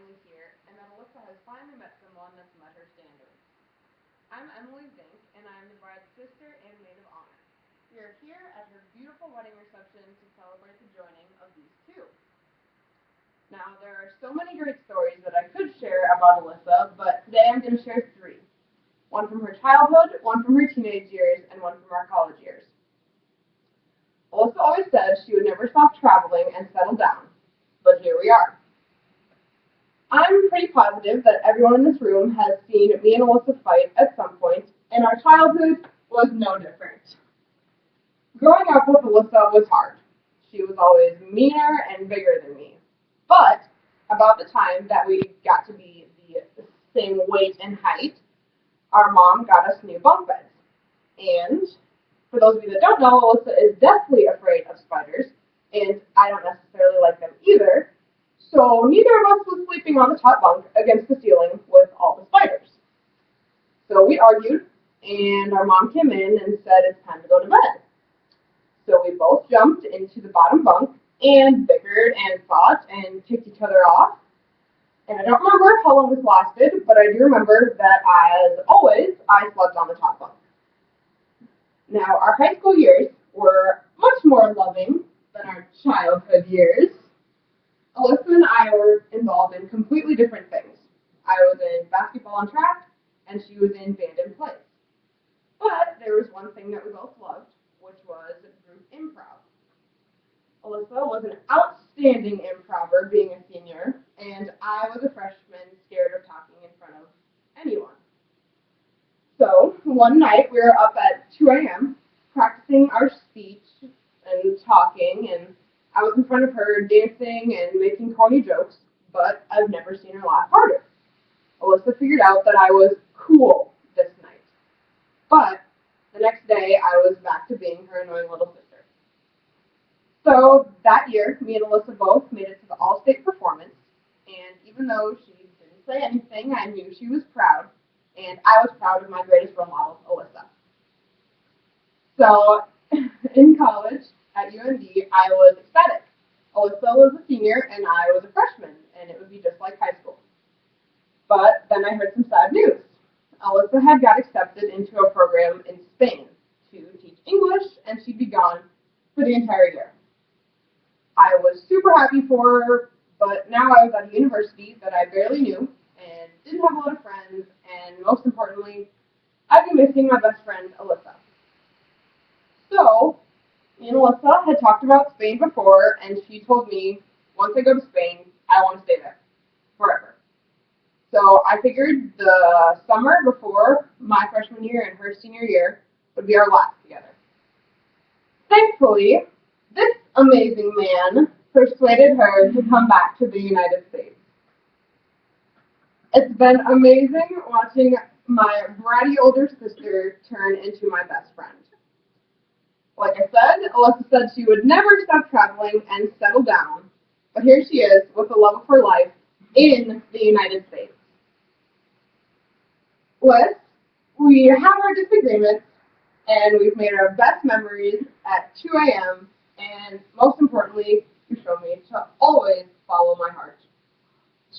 finally here, and that Alyssa has finally met someone that's met her standards. I'm Emily Zink, and I'm the bride's sister and maid of honor. We are here at her beautiful wedding reception to celebrate the joining of these two. Now, there are so many great stories that I could share about Alyssa, but today I'm going to share three. One from her childhood, one from her teenage years, and one from our college years. Alyssa always said she would never stop traveling and settle down, but here we are. I'm pretty positive that everyone in this room has seen me and Alyssa fight at some point, and our childhood was no different. Growing up with Alyssa was hard. She was always meaner and bigger than me. But about the time that we got to be the same weight and height, our mom got us new bunk beds. And for those of you that don't know, Alyssa is deathly afraid of spiders, and I don't necessarily like them either. So neither of us was sleeping on the top bunk against the ceiling with all the spiders. So we argued, and our mom came in and said it's time to go to bed. So we both jumped into the bottom bunk and bickered and fought and kicked each other off. And I don't remember how long this lasted, but I do remember that, as always, I slept on the top bunk. Now, our high school years were much more loving than our childhood years. Alyssa and I were involved in completely different things. I was in basketball and track, and she was in band and plays. But there was one thing that we both loved, which was group improv. Alyssa was an outstanding improver, being a senior, and I was a freshman scared of talking in front of anyone. So one night we were up at 2 a.m. practicing our speech and talking, and I was in front of her dancing and making corny jokes, but I've never seen her laugh harder. Alyssa figured out that I was cool this night. But the next day I was back to being her annoying little sister. So that year, me and Alyssa both made it to the all-state performance, and even though she didn't say anything, I knew she was proud, and I was proud of my greatest role model, Alyssa. So in college at UND, I was ecstatic. Alyssa was a senior, and I was a freshman, and it would be just like high school. But then I heard some sad news. Alyssa had got accepted into a program in Spain to teach English, and she'd be gone for the entire year. I was super happy for her, but now I was at a university that I barely knew and didn't have a lot of friends, and most importantly, I'd be missing my best friend, Alyssa. So, me and Alyssa had talked about Spain before, and she told me, once I go to Spain, I want to stay there forever. So I figured the summer before my freshman year and her senior year would be our last together. Thankfully, this amazing man persuaded her to come back to the United States. It's been amazing watching my bratty older sister turn into my best friend. Like I said, Alyssa said she would never stop traveling and settle down, but here she is with the love of her life in the United States. We have our disagreements, and we've made our best memories at 2 a.m., and most importantly, you showed me to always follow my heart.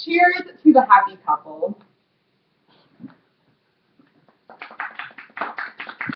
Cheers to the happy couple.